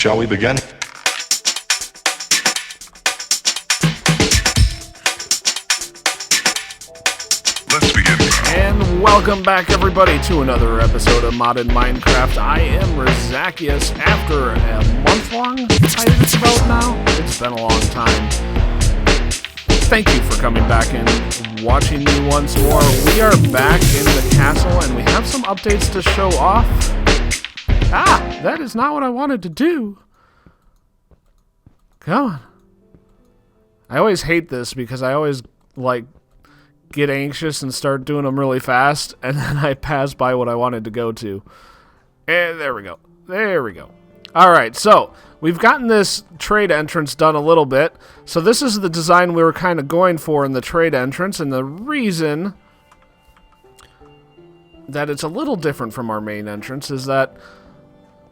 Shall we begin? Let's begin. And welcome back, everybody, to another episode of Modded Minecraft. I am Razakius. After a month-long hiatus about now, it's been a long time. Thank you for coming back and watching me once more. We are back in the castle, and we have some updates to show off. That is not what I wanted to do. Come on. I always hate this because I always, get anxious and start doing them really fast, and then I pass by what I wanted to go to. And there we go. There we go. Alright, so we've gotten this trade entrance done a little bit. So this is the design we were kind of going for in the trade entrance, and the reason that it's a little different from our main entrance is that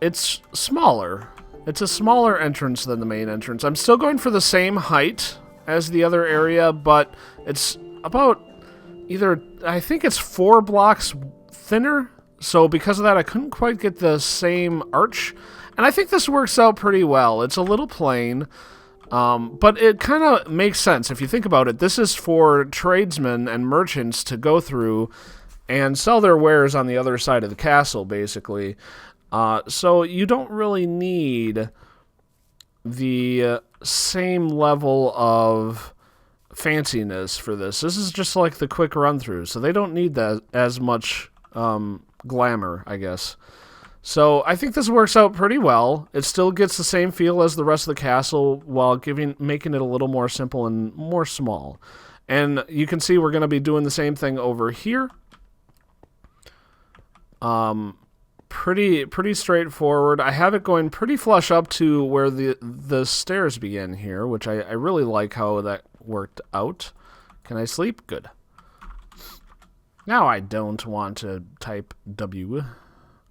it's smaller. It's a smaller entrance than the main entrance. I'm still going for the same height as the other area, but it's about I think it's 4 blocks thinner. So because of that, I couldn't quite get the same arch. And I think this works out pretty well. It's a little plain, but it kind of makes sense if you think about it. This is for tradesmen and merchants to go through and sell their wares on the other side of the castle, basically. So you don't really need the same level of fanciness for this. This is just like the quick run-through, so they don't need that as much glamour, I guess. So I think this works out pretty well. It still gets the same feel as the rest of the castle while making it a little more simple and more small. And you can see we're going to be doing the same thing over here. Pretty straightforward. I have it going pretty flush up to where the stairs begin here, which I really like how that worked out. Can I sleep? Good. Now I don't want to type W.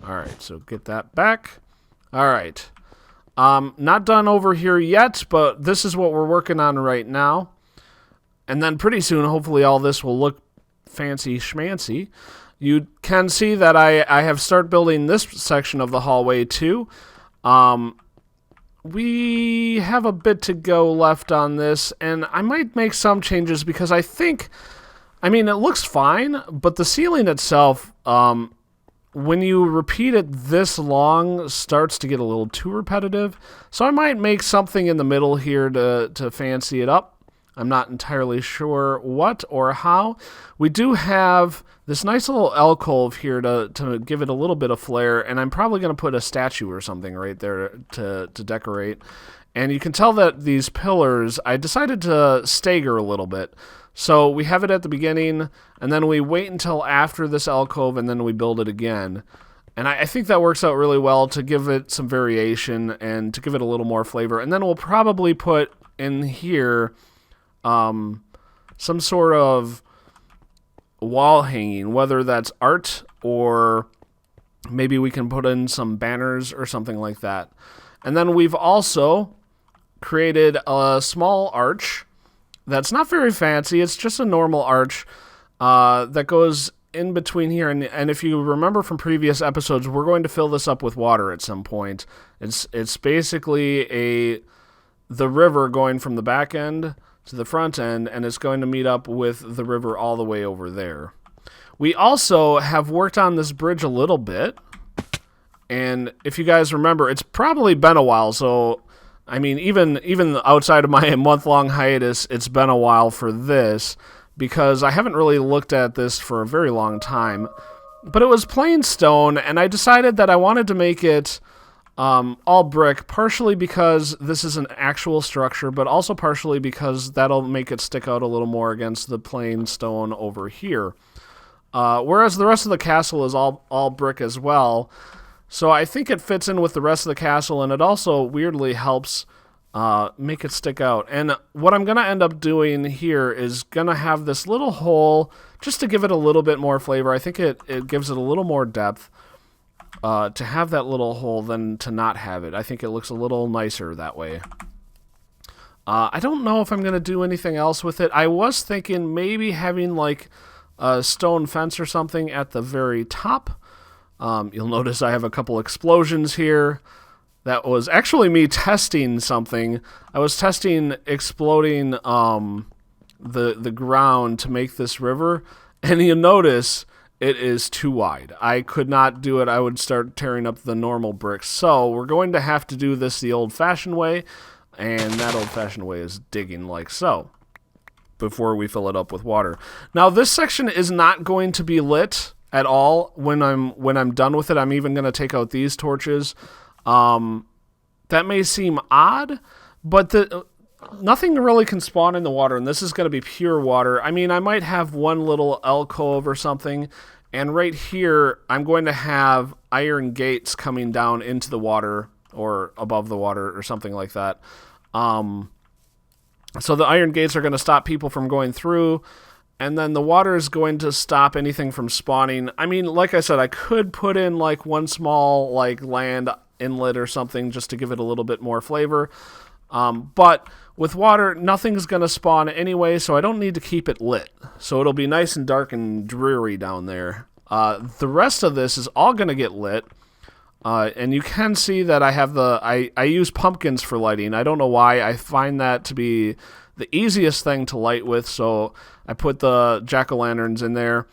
Alright, so get that back. Alright. Not done over here yet, but this is what we're working on right now. And then pretty soon, hopefully all this will look fancy schmancy. You can see that I have started building this section of the hallway too. We have a bit to go left on this, and I might make some changes because it looks fine, but the ceiling itself, when you repeat it this long, starts to get a little too repetitive. So I might make something in the middle here to fancy it up. I'm not entirely sure what or how. We do have this nice little alcove here to give it a little bit of flair, and I'm probably going to put a statue or something right there to decorate. And you can tell that these pillars, I decided to stagger a little bit. So we have it at the beginning, and then we wait until after this alcove, and then we build it again. And I think that works out really well to give it some variation and to give it a little more flavor. And then we'll probably put in here some sort of wall hanging, whether that's art or maybe we can put in some banners or something like that. And then we've also created a small arch that's not very fancy. It's just a normal arch that goes in between here. And if you remember from previous episodes, we're going to fill this up with water at some point. It's basically the river going from the back end to the front end, and it's going to meet up with the river all the way over there. We also have worked on this bridge a little bit, and if you guys remember, it's probably been a while, so even outside of my month-long hiatus, it's been a while for this, because I haven't really looked at this for a very long time. But it was plain stone, and I decided that I wanted to make it all brick, partially because this is an actual structure, but also partially because that'll make it stick out a little more against the plain stone over here. Whereas the rest of the castle is all brick as well. So I think it fits in with the rest of the castle, and it also weirdly helps make it stick out. And what I'm going to end up doing here is going to have this little hole just to give it a little bit more flavor. I think it gives it a little more depth. To have that little hole than to not have it. I think it looks a little nicer that way. I don't know if I'm going to do anything else with it. I was thinking maybe having like a stone fence or something at the very top. You'll notice I have a couple explosions here. that was actually me testing something. I was testing exploding the ground to make this river, and you'll notice it is too wide. I could not do it. I would start tearing up the normal bricks. So we're going to have to do this the old-fashioned way, and that old-fashioned way is digging like so before we fill it up with water. Now, this section is not going to be lit at all when I'm done with it. I'm even going to take out these torches. That may seem odd, but nothing really can spawn in the water, and this is going to be pure water. I mean, I might have one little alcove or something, and right here, I'm going to have iron gates coming down into the water or above the water or something like that. So the iron gates are going to stop people from going through, and then the water is going to stop anything from spawning. I mean, like I said, I could put in like one small like land inlet or something just to give it a little bit more flavor. But with water, nothing's going to spawn anyway, so I don't need to keep it lit. So it'll be nice and dark and dreary down there. The rest of this is all going to get lit. And you can see that I have I use pumpkins for lighting. I don't know why. I find that to be the easiest thing to light with, so I put the jack-o'-lanterns in there.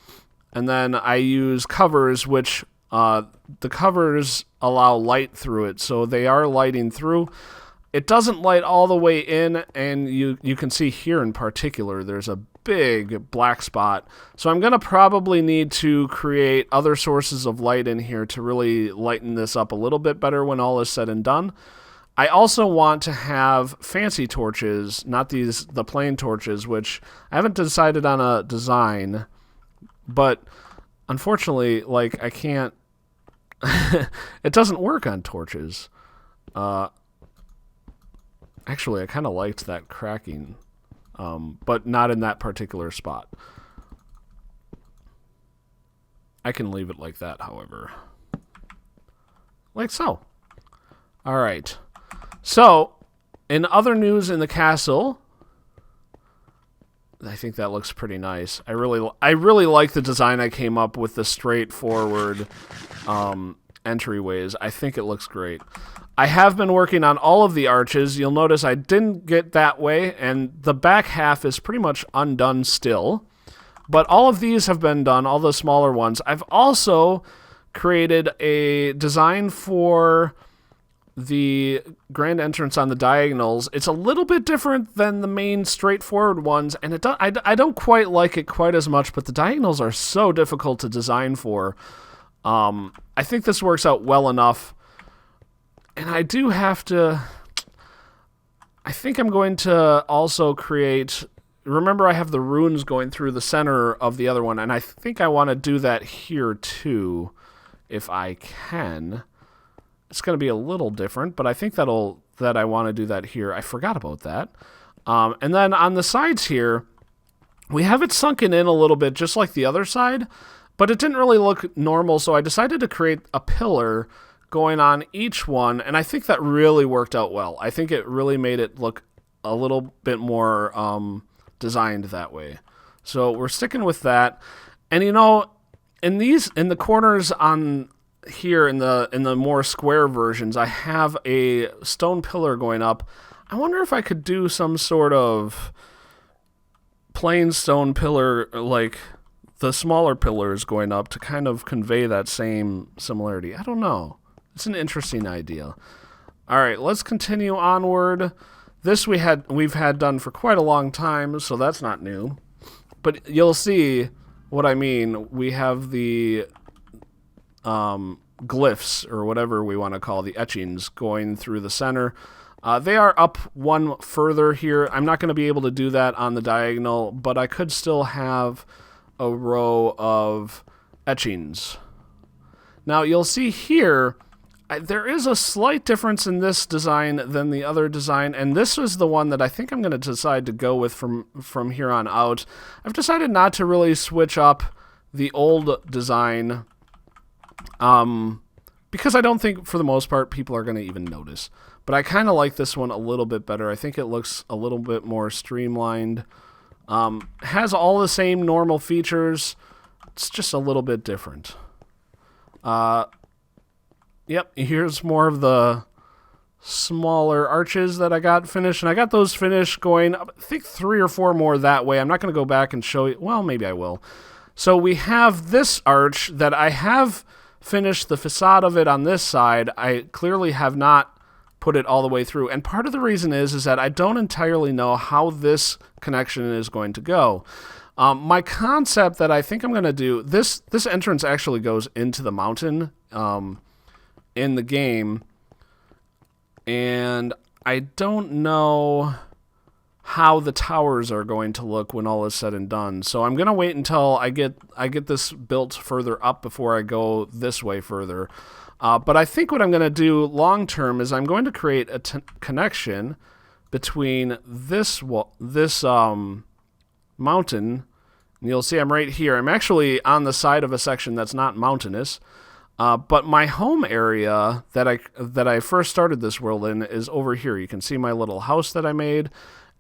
And then I use covers, which the covers allow light through it, so they are lighting through. It doesn't light all the way in, and you can see here in particular, there's a big black spot. So I'm going to probably need to create other sources of light in here to really lighten this up a little bit better when all is said and done. I also want to have fancy torches, not the plain torches, which I haven't decided on a design, but unfortunately, like, I can't, it doesn't work on torches. Actually, I kind of liked that cracking, but not in that particular spot. I can leave it like that, however. Like so. All right. So, in other news in the castle, I think that looks pretty nice. I really like the design I came up with, the straightforward entryways. I think it looks great. I have been working on all of the arches. You'll notice I didn't get that way, and the back half is pretty much undone still. But all of these have been done, all the smaller ones. I've also created a design for the grand entrance on the diagonals. It's a little bit different than the main straightforward ones, and I don't quite like it quite as much, but the diagonals are so difficult to design for. I think this works out well enough. And I do have to... I think I'm going to also create... Remember, I have the runes going through the center of the other one, and I think I want to do that here too, if I can. It's going to be a little different, but I think that I want to do that here. I forgot about that. And then on the sides here, we have it sunken in a little bit, just like the other side, but it didn't really look normal, so I decided to create a pillar going on each one, and I think that really worked out well. I think it really made it look a little bit more designed that way. So we're sticking with that. And you know, in the corners on here in the more square versions, I have a stone pillar going up. I wonder if I could do some sort of plain stone pillar, like the smaller pillars going up, to kind of convey that same similarity. I don't know. It's an interesting idea. All right, let's continue onward. This we've had done for quite a long time, so that's not new. But you'll see what I mean. We have the glyphs, or whatever we want to call the etchings, going through the center. They are up one further here. I'm not going to be able to do that on the diagonal, but I could still have a row of etchings. Now, you'll see here, there is a slight difference in this design than the other design, and this is the one that I think I'm going to decide to go with from here on out. I've decided not to really switch up the old design, because I don't think, for the most part, people are going to even notice. But I kind of like this one a little bit better. I think it looks a little bit more streamlined. Has all the same normal features. It's just a little bit different. Yep, here's more of the smaller arches that I got finished, and I got those finished going, I think 3 or 4 more that way. I'm not going to go back and show you. Well, maybe I will. So we have this arch that I have finished the facade of it on this side. I clearly have not put it all the way through, and part of the reason is that I don't entirely know how this connection is going to go. My concept that I think I'm going to do, this entrance actually goes into the mountain in the game, and I don't know how the towers are going to look when all is said and done. So I'm going to wait until I get this built further up before I go this way further. But I think what I'm going to do long term is I'm going to create a connection between this mountain, and you'll see I'm right here. I'm actually on the side of a section that's not mountainous. But my home area that I first started this world in is over here. You can see my little house that I made,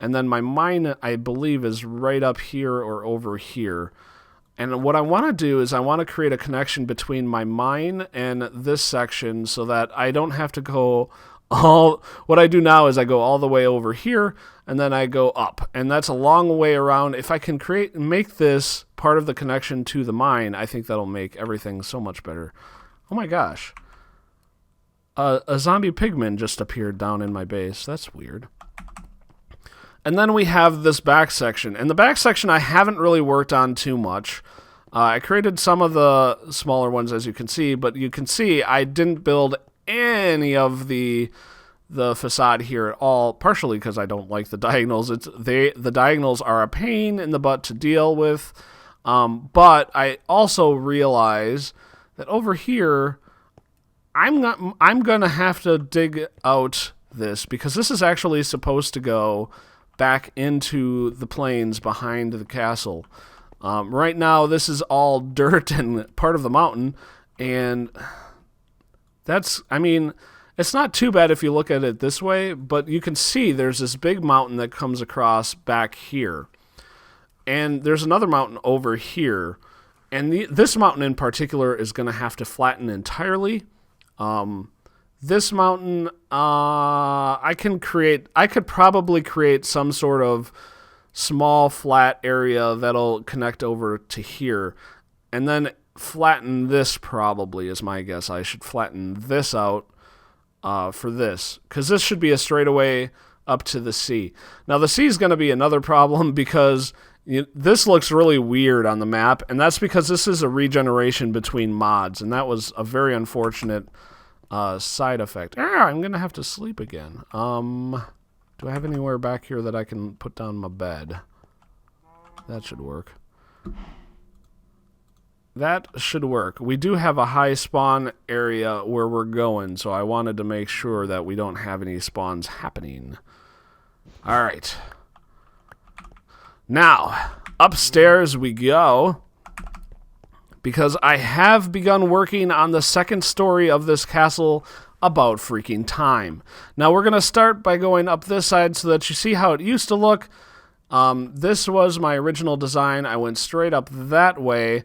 and then my mine, I believe, is right up here or over here. And what I want to do is I want to create a connection between my mine and this section so that I don't have to go what I do now is I go all the way over here, and then I go up. And that's a long way around. If I can make this part of the connection to the mine, I think that'll make everything so much better. Oh my gosh. A zombie pigman just appeared down in my base. That's weird. And then we have this back section. And the back section I haven't really worked on too much. I created some of the smaller ones, as you can see, but you can see I didn't build any of the facade here at all, partially because I don't like the diagonals. The diagonals are a pain in the butt to deal with. But I also realize that over here, I'm gonna have to dig out this because this is actually supposed to go back into the plains behind the castle. Right now, this is all dirt and part of the mountain, and it's not too bad if you look at it this way, but you can see there's this big mountain that comes across back here. And there's another mountain over here. And this mountain in particular is going to have to flatten entirely. This mountain, I could probably create some sort of small flat area that'll connect over to here. And then flatten this probably is my guess. I should flatten this out for this, because this should be a straightaway up to the sea. Now the sea is going to be another problem because this looks really weird on the map, and that's because this is a regeneration between mods, and that was a very unfortunate side effect. I'm going to have to sleep again. Do I have anywhere back here that I can put down my bed? That should work. That should work. We do have a high spawn area where we're going, so I wanted to make sure that we don't have any spawns happening. Alright. Now, upstairs we go, because I have begun working on the second story of this castle about freaking time. Now we're going to start by going up this side so that you see how it used to look. This was my original design. I went straight up that way.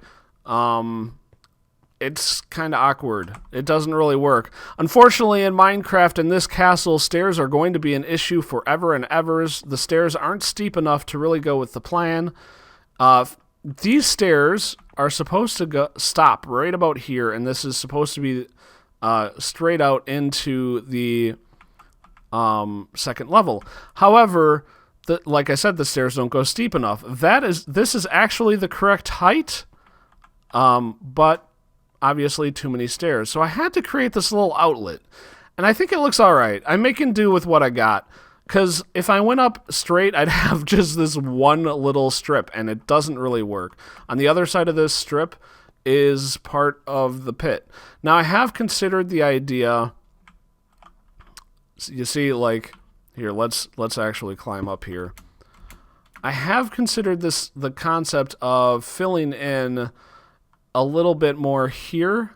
It's kind of awkward. It doesn't really work. Unfortunately, in Minecraft, in this castle, stairs are going to be an issue forever and ever. The stairs aren't steep enough to really go with the plan. These stairs are supposed to stop right about here, and this is supposed to be straight out into the second level. However, like I said, the stairs don't go steep enough. This is actually the correct height. But obviously too many stairs. So I had to create this little outlet, and I think it looks all right. I'm making do with what I got, because if I went up straight, I'd have just this one little strip, and it doesn't really work. On the other side of this strip is part of the pit. Now I have considered the idea, you see, like here, let's actually climb up here. I have considered the concept of filling in a little bit more here,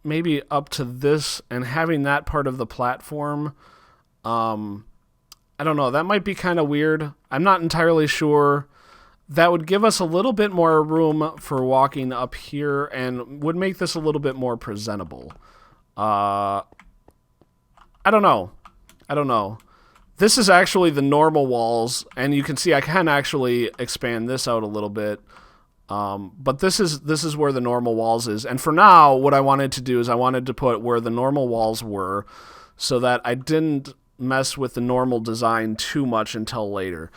maybe up to this, and having that part of the platform. I don't know, that might be kind of weird. I'm not entirely sure. That would give us a little bit more room for walking up here and would make this a little bit more presentable. I don't know. This is actually the normal walls, and you can see I can actually expand this out a little bit. But this is where the normal walls is. And for now, what I wanted to do is I wanted to put where the normal walls were so that I didn't mess with the normal design too much until later.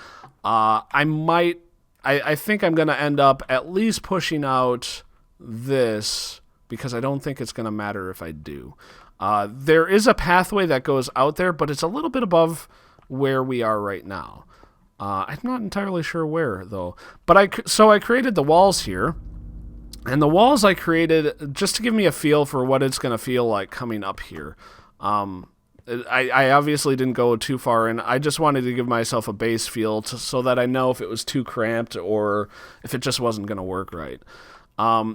I think I'm going to end up at least pushing out this because I don't think it's going to matter if I do. There is a pathway that goes out there, but it's a little bit above where we are right now. I'm not entirely sure where, though. But I created the walls here. And the walls I created just to give me a feel for what it's going to feel like coming up here. I obviously didn't go too far in. I just wanted to give myself a base feel so that I know if it was too cramped or if it just wasn't going to work right.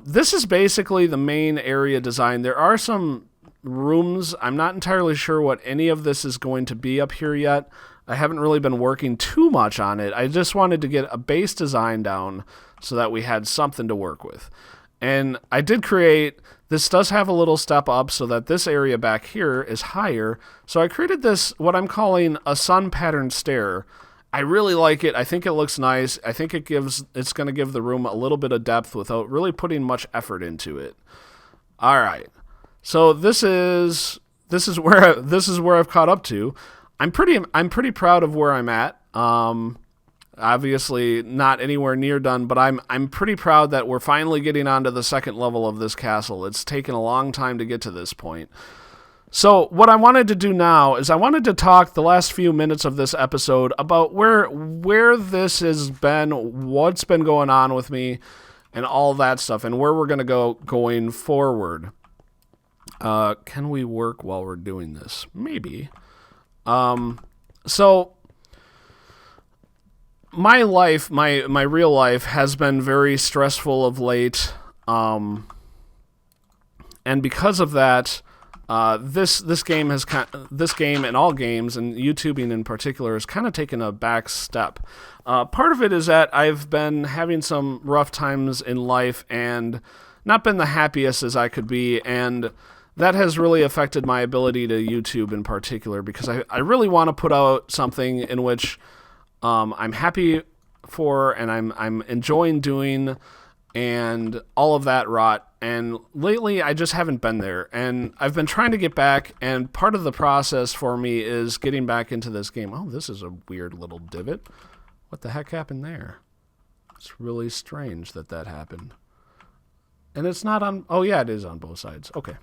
This is basically the main area design. There are some rooms. I'm not entirely sure what any of this is going to be up here yet. I haven't really been working too much on it. I just wanted to get a base design down so that we had something to work with. And I did create, this does have a little step up so that this area back here is higher. So I created this, what I'm calling a sun pattern stair. I really like it. I think it looks nice. I think it's going to give the room a little bit of depth without really putting much effort into it. All right. So this is where I've caught up to. I'm pretty proud of where I'm at. Obviously not anywhere near done, but I'm pretty proud that we're finally getting onto the second level of this castle. It's taken a long time to get to this point. So what I wanted to do now is I wanted to talk the last few minutes of this episode about where this has been, what's been going on with me, and all that stuff, and where we're going to go going forward. Can we work while we're doing this? Maybe. So my life, my real life has been very stressful of late. And because of that, this game and all games and YouTubing in particular has kind of taken a back step. Part of it is that I've been having some rough times in life and not been the happiest as I could be, and that has really affected my ability to YouTube in particular, because I really want to put out something in which I'm happy for and I'm enjoying doing and all of that rot. And lately I just haven't been there, and I've been trying to get back, and part of the process for me is getting back into this game. Oh, this is a weird little divot. What the heck happened there? It's really strange that happened. And it's not on... Oh, yeah, it is on both sides. Okay.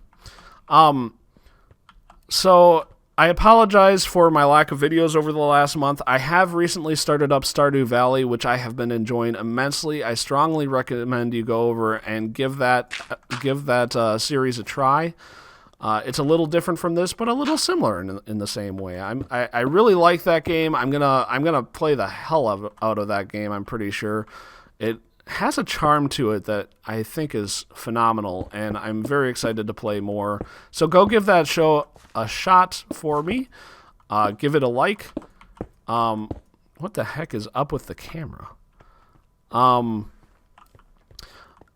So I apologize for my lack of videos over the last month. I have recently started up Stardew Valley, which I have been enjoying immensely. I strongly recommend you go over and give that series a try. It's a little different from this, but a little similar in the same way. I really like that game. I'm gonna play the hell out of that game. I'm pretty sure it has a charm to it that I think is phenomenal, and I'm very excited to play more. So go give that show a shot for me. Give it a like. What the heck is up with the camera?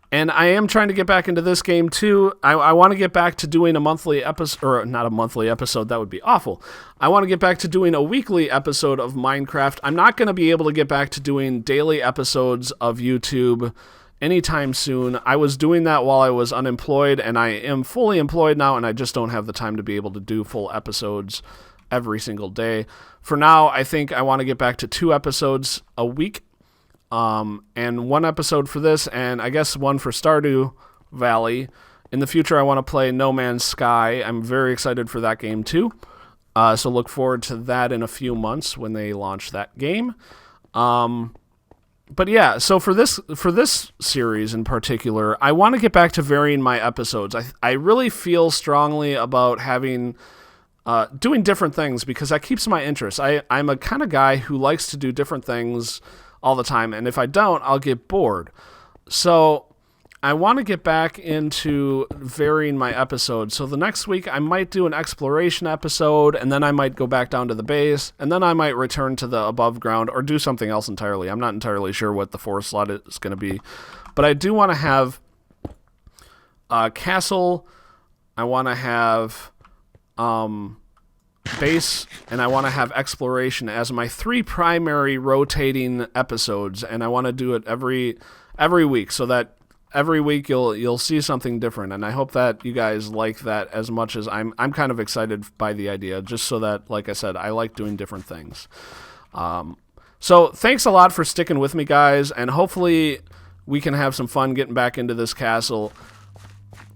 And I am trying to get back into this game too. I want to get back to doing a monthly episode, or not a monthly episode, that would be awful. I want to get back to doing a weekly episode of Minecraft. I'm not going to be able to get back to doing daily episodes of YouTube anytime soon. I was doing that while I was unemployed, and I am fully employed now, and I just don't have the time to be able to do full episodes every single day. For now, I think I want to get back to 2 episodes a week. And 1 episode for this, and I guess 1 for Stardew Valley. In the future, I want to play No Man's Sky. I'm very excited for that game too. So look forward to that in a few months when they launch that game. But yeah, so for this series in particular, I want to get back to varying my episodes. I really feel strongly about having doing different things, because that keeps my interest. I'm a kind of guy who likes to do different things all the time, and if I don't, I'll get bored. So I want to get back into varying my episodes. So the next week I might do an exploration episode, and then I might go back down to the base, and then I might return to the above ground or do something else entirely. I'm not entirely sure what the forest slot is going to be, but I do want to have a castle. I want to have base, and I want to have exploration as my 3 primary rotating episodes, and I want to do it every week, so that every week you'll see something different. And I hope that you guys like that as much as I'm kind of excited by the idea, just so that, like I said, I like doing different things. So thanks a lot for sticking with me, guys, and hopefully we can have some fun getting back into this castle.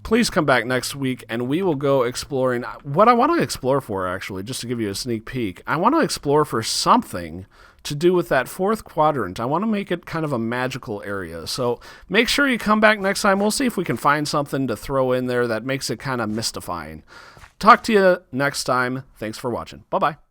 Please come back next week, and we will go exploring. What I want to explore for, actually, just to give you a sneak peek, I want to explore for something to do with that 4th quadrant. I want to make it kind of a magical area. So make sure you come back next time. We'll see if we can find something to throw in there that makes it kind of mystifying. Talk to you next time. Thanks for watching. Bye-bye.